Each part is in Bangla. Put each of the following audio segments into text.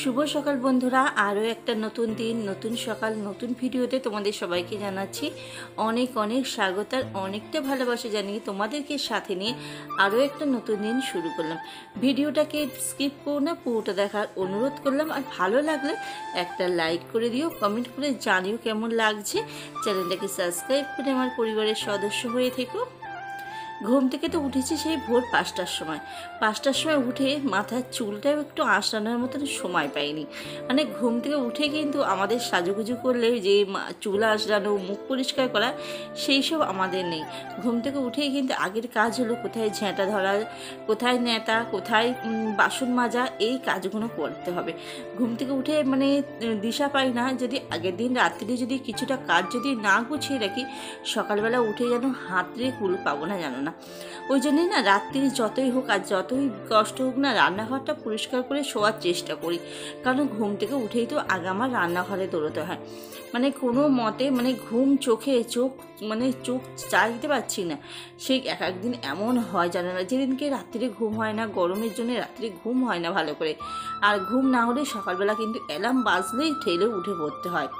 শুভ সকাল বন্ধুরা, আরও একটা নতুন দিন, নতুন সকাল, নতুন ভিডিওতে তোমাদের সবাইকে জানাচ্ছি অনেক অনেক স্বাগত আর অনেকটা ভালোবাসা জানিয়ে তোমাদেরকে সাথে নিয়ে আরও একটা নতুন দিন শুরু করলাম। ভিডিওটাকে স্কিপ করো না, পুরোটা দেখার অনুরোধ করলাম। আর ভালো লাগলে একটা লাইক করে দিও, কমেন্ট করে জানিও কেমন লাগছে। চ্যানেলটাকে সাবস্ক্রাইব করে আমার পরিবারের সদস্য হয়ে থেকো। ঘুম থেকে তো উঠেছি সেই ভোর 5টার সময়। 5টার সময় উঠে মাথার চুলটাও একটু আঁচড়ানোর মতন সময় পাইনি। মানে ঘুম থেকে উঠে কিন্তু আমাদের সাজুগুজু করলে যে চুল আঁচড়ানো, মুখ পরিষ্কার করা, সেই সব আমাদের নেই। ঘুম থেকে উঠেই কিন্তু আগের কাজ হলো কোথায় ঝেঁটা ধরা, কোথায় নেতা, কোথায় বাসন মাজা, এই কাজগুলো করতে হবে। ঘুম থেকে উঠে মানে দিশা পাই না, যদি আগের দিন রাত্রে যদি কিছুটা কাজ যদি না গুছিয়ে রাখি, সকালবেলা উঠে যেন হাতরে কুল পাবো না, জানো না। ওই জন্যই না রাত্রি যতই হোক আর যতই কষ্ট হোক না, রান্নাঘরটা পরিষ্কার করে শোয়ার চেষ্টা করি। কারণ ঘুম থেকে উঠেই তো আগে আমার রান্নাঘরে দৌড়তে হয়। মানে কোনো মতে মানে ঘুম চোখে চোখ চাইতে পারছি না। সেই এক একদিন এমন হয় জানো না, যেদিনকে রাত্রে ঘুম হয় না, গরমের জন্য রাত্রে ঘুম হয় না ভালো করে। আর ঘুম না হলে সকালবেলা কিন্তু অ্যালার্ম বাজলেই ঠেলে উঠে পড়তে হয়।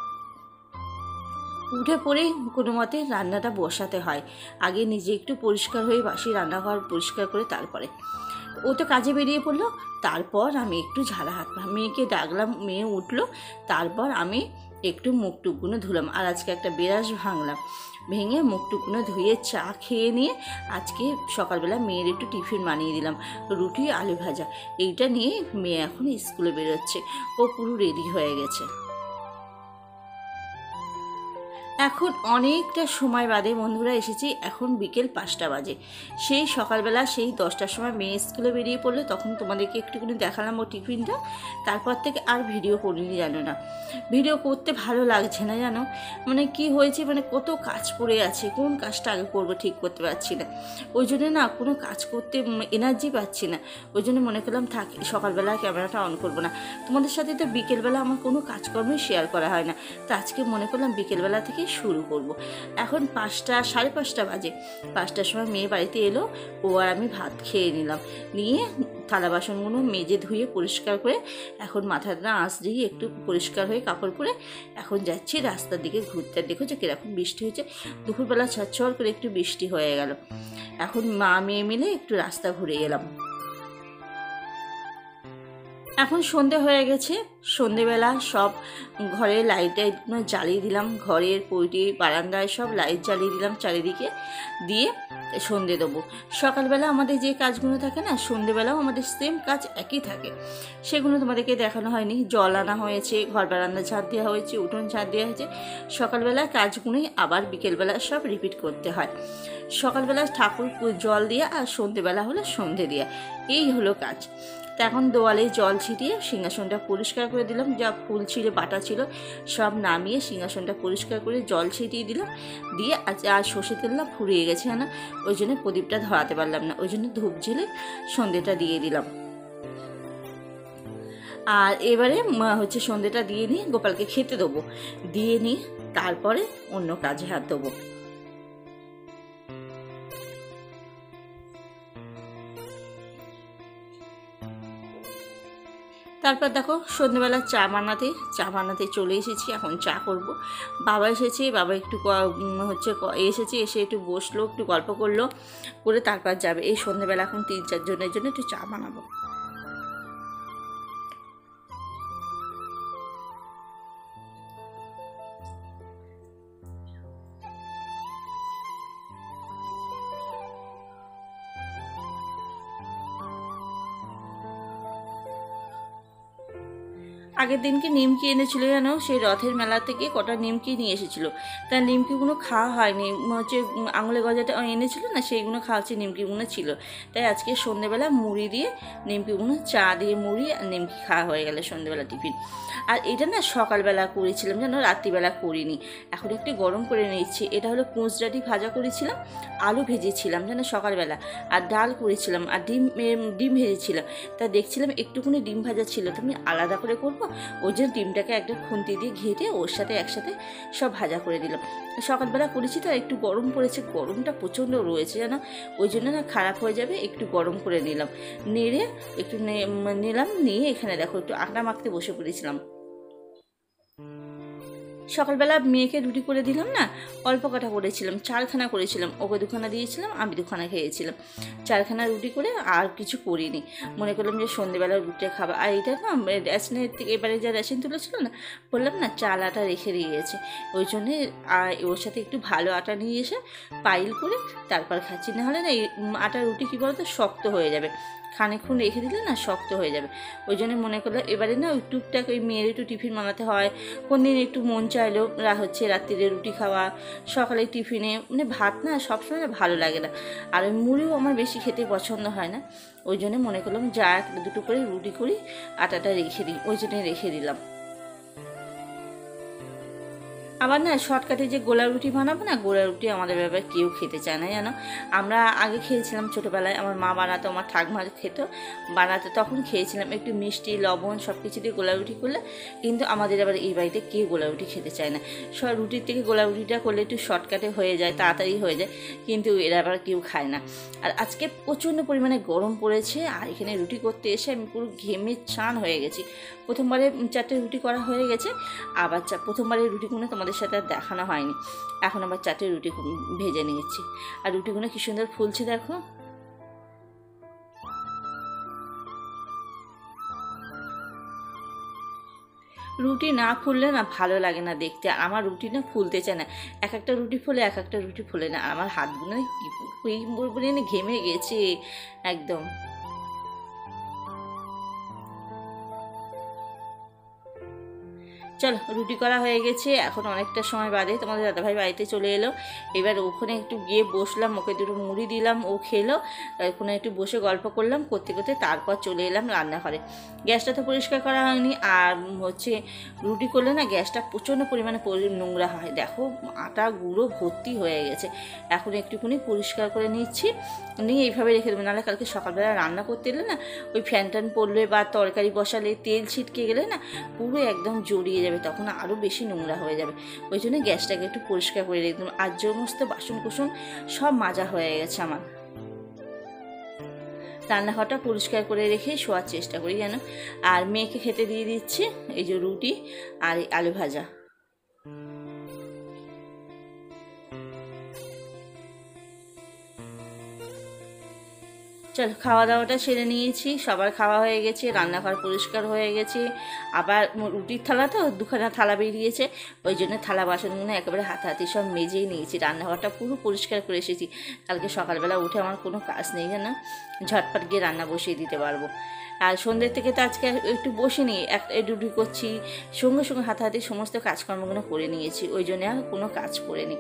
উঠে পড়েই কোনো মতে রান্নাটা বসাতে হয়। আগে নিজে একটু পরিষ্কার হয়ে বাসি রান্নাঘর পরিষ্কার করে তারপরে ও তো কাজে বেরিয়ে পড়লো। তারপর আমি একটু ঝাড়া হাত পা, মেয়েকে ডাকলাম, মেয়ে উঠলো। তারপর আমি একটু মুখ টুকগুলো ধুলাম। আর আজকে একটা বেরাস ভাঙলাম, ভেঙে মুখ টুকগুলো ধুয়ে চা খেয়ে নিয়ে আজকে সকালবেলা মেয়ের একটু টিফিন বানিয়ে দিলাম, রুটি আলু ভাজা। এইটা নিয়ে মেয়ে এখন স্কুলে বেরোচ্ছে, ও পুরো রেডি হয়ে গেছে। এখন অনেকটা সময় বাদে বন্ধুরা এসেছি, এখন বিকেল 5টা বাজে। সেই সকালবেলা সেই 10টার সময় মেয়ে স্কুলে বেরিয়ে পড়লো, তখন তোমাদেরকে একটুখানি দেখালাম ও টিফিনটা। তারপর থেকে আর ভিডিও করিনি, জানো না। ভিডিও করতে ভালো লাগছে না, জানো। মানে কি হয়েছে, মানে কত কাজ পড়ে আছে, কোন কাজটা আগে করবো ঠিক করতে পারছি না। ওই জন্য না কোনো কাজ করতে এনার্জি পাচ্ছি না। ওই জন্য মনে করলাম থাক, সকালবেলা ক্যামেরাটা অন করবো না। তোমাদের সাথে তো বিকেলবেলা আমার কোনো কাজকর্মই শেয়ার করা হয় না, তো আজকে মনে করলাম বিকেলবেলা থেকে শুরু করব। এখন 5টা, সাড়ে 5টা বাজে। 5টার সময় মেয়ে বাড়িতে এলো, ও আর আমি ভাত খেয়ে নিলাম। নিয়ে থালা বাসনগুলো মেজে ধুয়ে পরিষ্কার করে এখন মাথাটা আঁচ দিয়ে একটু পরিষ্কার হয়ে কাপড় পরে এখন যাচ্ছি রাস্তার দিকে ঘুরতে। দেখো যে কীরকম বৃষ্টি হয়েছে, দুপুরবেলা ছটছট করে একটু বৃষ্টি হয়ে গেল। এখন মা মেয়ে মিলে একটু রাস্তা ঘুরে এলাম। এখন সন্ধে হয়ে গেছে। সন্ধেবেলা সব ঘরে লাইট টাইটগুলো জ্বালিয়ে দিলাম, ঘরের পৈটি বারান্দায় সব লাইট জ্বালিয়ে দিলাম চারিদিকে, দিয়ে সন্ধে দেবো। সকালবেলা আমাদের যে কাজগুলো থাকে না, সন্ধেবেলাও আমাদের সেম কাজ একই থাকে। সেগুলো তোমাদেরকে দেখানো হয়নি। জল আনা হয়েছে, ঘর বারান্দা ঝাড় দেওয়া হয়েছে, উঠোন ঝাড় দেওয়া হয়েছে। সকালবেলা কাজগুলোই আবার বিকেলবেলা সব রিপিট করতে হয়। সকালবেলা ঠাকুর জল দিয়ে, আর সন্ধেবেলা হলো সন্ধে দিয়ে, এই হলো কাজ। তা এখন দেওয়ালে জল ছিটিয়ে সিংহাসনটা পরিষ্কার করে দিলাম, যা ফুল ছিল বাটা ছিল সব নামিয়ে সিংহাসনটা পরিষ্কার করে জল ছিটিয়ে দিলাম। দিয়ে আর সর্ষে তেলটা ফুরিয়ে গেছে না, ওই জন্য প্রদীপটা ধরাতে পারলাম না, ওই জন্য ধূপ ঝেলে সন্ধেটা দিয়ে দিলাম। আর এবারে হচ্ছে সন্ধেটা দিয়ে নিয়ে গোপালকে খেতে দেবো, দিয়ে নিয়ে তারপরে অন্য কাজে হাত দেবো। তারপর দেখো সন্ধ্যেবেলা চা বানাতে চলে এসেছি। এখন চা করব। বাবা এসেছে, বাবা একটু এসেছে, এসে একটু বসলো, একটু গল্প করলো, করে তারপর যাবে। এই সন্ধ্যেবেলা এখন 3-4 জনের জন্য একটু চা বানাবো। আগের দিনকে নিমকি এনেছিল, জানো, সেই রথের মেলা থেকে কটা নিমকি নিয়ে এসেছিলো। তার নিমকিগুলো খাওয়া হয়নি, হচ্ছে আঙুলে গজাটা এনেছিল না, সেইগুলো খাওয়া হচ্ছে, নিমকিগুলো ছিল। তাই আজকে সন্ধ্যেবেলা মুড়ি দিয়ে নিমকিগুলো, চা দিয়ে মুড়ি আর নিমকি খাওয়া হয়ে গেল সন্ধ্যেবেলা টিফিন। আর এটা না সকালবেলা করেছিলাম, জানো, রাত্রিবেলা করিনি। এখন একটু গরম করে নিচ্ছি। এটা হলো কুঁচডাটি ভাজা করেছিলাম, আলু ভেজেছিলাম জানো সকালবেলা, আর ডাল করেছিলাম, আর ডিম ভেজেছিলাম। তা দেখছিলাম একটুখানি ডিম ভাজা ছিল, তো আমি আলাদা করে করবো, ওই জন্য ডিমটাকে একটা খুন্তি দিয়ে ঘেটে ওর সাথে একসাথে সব ভাজা করে দিলাম। সকালবেলা করেছি তো একটু গরম পড়েছে, গরমটা প্রচণ্ড রয়েছে যেন, ওই জন্য না খারাপ হয়ে যাবে, একটু গরম করে নিলাম, নেড়ে একটু নিলাম, নিয়ে এখানে দেখো একটু আটা মাখতে বসে পড়েছিলাম। সকালবেলা মেয়েকে রুটি করে দিলাম না, অল্প কটা করেছিলাম, 4খানা করেছিলাম, ওকে 2খানা দিয়েছিলাম, আমি 2খানা খেয়েছিলাম। 4খানা রুটি করে আর কিছু করিনি, মনে করলাম যে সন্ধ্যেবেলা রুটিটা খাবা। আর এটা না রেশনের থেকে এবারে যা রেশন তুলেছিল না, বললাম না চাল আটা রেখে দিয়েছে, ওই জন্যে ওর সাথে একটু ভালো আটা নিয়ে এসে পাইল করে তারপর খাচ্ছি। নাহলে না এই আটা রুটি কী বলতো শক্ত হয়ে যাবে, খানিকক্ষণ রেখে দিলে না শক্ত হয়ে যাবে। ওই জন্য মনে করলো এবারে না ওই টুকটাক ওই মেয়ের একটু টিফিন বানাতে হয়, কোন দিন একটু মন চাইলো রাত্রিরে রুটি খাওয়া, সকালে টিফিনে, মানে ভাত না সবসময় ভালো লাগে না, আর ওই মুড়িও আমার বেশি খেতে পছন্দ হয় না। ওই জন্য মনে করলাম যা 1-2 করে রুটি করি, আটাটা রেখে দিই, ওই জন্যে রেখে দিলাম। আবার না শর্টকাটে যে গোলা রুটি বানাবো না, গোলা রুটি আমাদের ব্যাপারে কেউ খেতে চায় না জানো। আমরা আগে খেয়েছিলাম ছোটোবেলায়, আমার মা বানাতো, আমার ঠাকমা খেত বানাতো, তখন খেয়েছিলাম একটু মিষ্টি লবণ সব কিছু দিয়ে গোলা রুটি করলে। কিন্তু আমাদের আবার এই বাড়িতে কেউ গোলা রুটি খেতে চায় না, সব রুটির থেকে গোলা রুটিটা করলে একটু শর্টকাটে হয়ে যায়, তাড়াতাড়ি হয়ে যায়, কিন্তু এরা আবার কেউ খায় না। আর আজকে প্রচণ্ড পরিমাণে গরম পড়েছে, আর এখানে রুটি করতে এসে আমি পুরো ঘেমে চান হয়ে গেছি। প্রথমবারে 4টে রুটি করা হয়ে গেছে, আবার প্রথমবারের রুটিগুলো তোমাদের সাথে আর দেখানো হয়নি, এখন আবার 4টে রুটি ভেজে নিয়েছি। আর রুটিগুলো কি সুন্দর ফুলছে দেখো। রুটি না ফুললে না ভালো লাগে না দেখতে, আমার রুটি না ফুলতে চায় না, একটা রুটি ফুলে একটা রুটি ফুলে না, আমার হাতগুলো কি ঘেমে গেছে একদম। চলো রুটি করা হয়ে গেছে, এখন অনেকটা সময় বাদে তোমাদের দাদাভাই বাড়িতে চলে এলো। এবার ওখানে একটু গিয়ে বসলাম, ওকে 2 মুড়ি দিলাম, ও খেলো, ওখানে একটু বসে গল্প করলাম, করতে করতে তারপর চলে এলাম রান্নাঘরে। গ্যাসটা তো পরিষ্কার করা হয়নি, আর হচ্ছে রুটি করলে না গ্যাসটা প্রচণ্ড পরিমাণে নোংরা হয়, দেখো আটা গুঁড়ো ভর্তি হয়ে গেছে। এখন একটুখানি পরিষ্কার করে নিচ্ছি, নিয়ে এইভাবে রেখে দেবো, নাহলে কালকে সকালবেলা রান্না করতে এলে না ওই ফ্যান ট্যান পড়লে বা তরকারি বসালে তেল ছিটকে গেলে না পুরো একদম জড়িয়ে যাবে, তখন আরও বেশি নোংরা হয়ে যাবে। ওই জন্য গ্যাসটাকে একটু পরিষ্কার করে রেখে, আর সমস্ত বাসন কুসন সব মাজা হয়ে গেছে আমার। রান্নাঘরটা পরিষ্কার করে রেখে শোয়ার চেষ্টা করি যেন। আর মেয়েকে খেতে দিয়ে দিচ্ছি এই যে রুটি আর আলু ভাজা। চলো খাওয়া দাওয়াটা সেরে নিয়েছি, সবার খাওয়া হয়ে গেছে, রান্নাঘর পরিষ্কার হয়ে গেছে। আবার রুটির থালা তো 2খানা থালা বেরিয়েছে, ওই জন্য থালা বাসনগুলো একেবারে হাতাহাতি সব মেজেই নিয়েছি, রান্নাঘরটা পুরো পরিষ্কার করে এসেছি। কালকে সকালবেলা উঠে আমার কোনো কাজ নেই যেন, ঝটপট গিয়ে রান্না বসিয়ে দিতে পারবো। আর সন্ধ্যের থেকে তো আজকে একটু বসে নিই, একটা রুটি করছি, সঙ্গে সঙ্গে হাতাহাতি সমস্ত কাজকর্মগুলো করে নিয়েছি, ওই জন্য আর কোনো কাজ করিনি।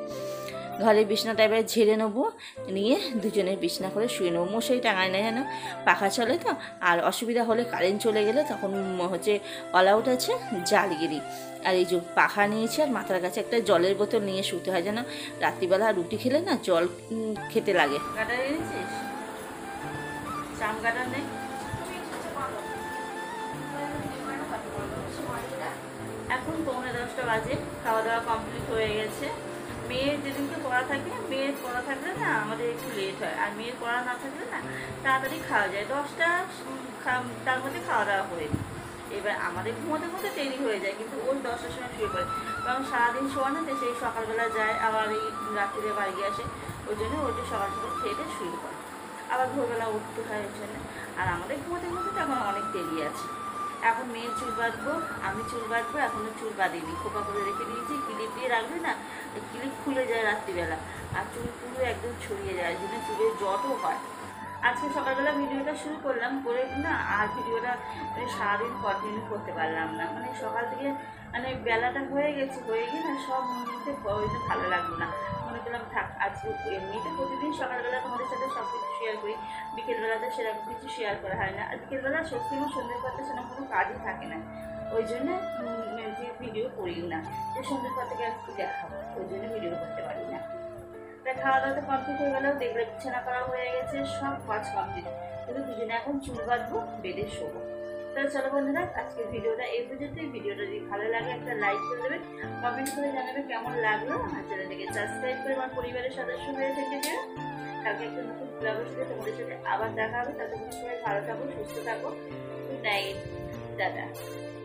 ঘরের বিছনাটা এবার ঝেড়ে নেবো, নিয়ে দুজনের বিছনা করে শুয়ে নেবো। মশারি টাঙায় না যেন, পাখা চলে তো, আর অসুবিধা হলে কারেন্ট চলে গেলে তখন হচ্ছে অল আউট আছে জ্বালিয়ে দিই। আর এই যে পাখা নিয়েছি, আর মাথার কাছে একটা জলের বোতল নিয়ে শুতে হয় যেন, রাত্রিবেলা রুটি খেলে না জল খেতে লাগে। কাটা এনেছিস? চাম কাটা নেই? এখন 9:45 বাজে, খাওয়া দাওয়া কমপ্লিট হয়ে গেছে। মেয়ের যেদিনকে পড়া থাকে, মেয়ের পড়া থাকলে না আমাদের একটু লেট হয়, আর মেয়ের পড়া না থাকলে না তাড়াতাড়ি খাওয়া যায়, 10টা তার মধ্যে খাওয়া দাওয়া করে নিই। এবার আমাদের ঘুমোতে ঘুমোতে দেরি হয়ে যায়, কিন্তু ওই 10টার সময় শুয়ে পড়ে, কারণ সারাদিন শোয়া না, সেই সকালবেলা যায়, আবার এই রাত্রিরে বাড়ি আসে, ওই জন্য ওইটা সকাল সকাল খেয়ে শুয়ে পড়ে, আবার ভোরবেলা উঠতে হয় ওই জন্য। আর আমাদের ঘুমোতে ঘুমোতে তখন অনেক দেরি আছে। এখন মেয়ের চুল বাঁধবো, আমি চুল বাঁধবো, এখনও চুল বাঁধিনি, খোপা করে রেখে দিয়েছি, ক্লিপ দিয়ে রাখবে না, ক্লিপ খুলে যায় রাত্রিবেলা, আর চুল পুরো একদম ছড়িয়ে যায়, জন্য চুলের জটও হয়। আজকে সকালবেলা ভিডিওটা শুরু করলাম, করে না আর ভিডিওটা সারাদিন কন্টিনিউ করতে পারলাম না, মানে সকাল থেকে মানে বেলাটা হয়ে গেছে, হয়ে গিয়ে না সব মধ্যে ভালো লাগলো না, মনে করলাম থাক আজকে। এমনিতে প্রতিদিন সকালবেলা তোমাদের সাথে সব কিছু শেয়ার করি, বিকেলবেলাতে সেরকম কিছু শেয়ার করা হয় না, আর বিকেলবেলা সত্যি আমার সন্ধ্যের পর সেরকম কোনো কাজই থাকে না, ওই জন্য যে ভিডিও করি না, যে সন্ধ্যের পর থেকে একটু দেখাবো, ওই জন্য ভিডিও করতে পারি না। তাই খাওয়া দাওয়া তো কমপ্লিট হয়ে গেলেও দেখলে বিছানা করা হয়ে গেছে, সব কাজ কমপ্লিট, কিন্তু দুজনে এখন চুল বাঁধবো, বেডে শোবো। তাহলে চলো বন্ধুরা, আজকের ভিডিওটা এই পর্যন্তই। ভিডিওটা যদি ভালো লাগে একটা লাইক করে দেবে, কমেন্ট করে জানাবে কেমন লাগলো। আমার চ্যানেলটাকে সাবস্ক্রাইব করে আমার পরিবারের সদস্য হয়ে থেকে যেও। কালকে একটা নতুন ব্লগের সাথে তোমাদের সাথে আবার দেখা হবে। ততক্ষণ সবাই ভালো থাকো, সুস্থ থাকো। Good night, tata.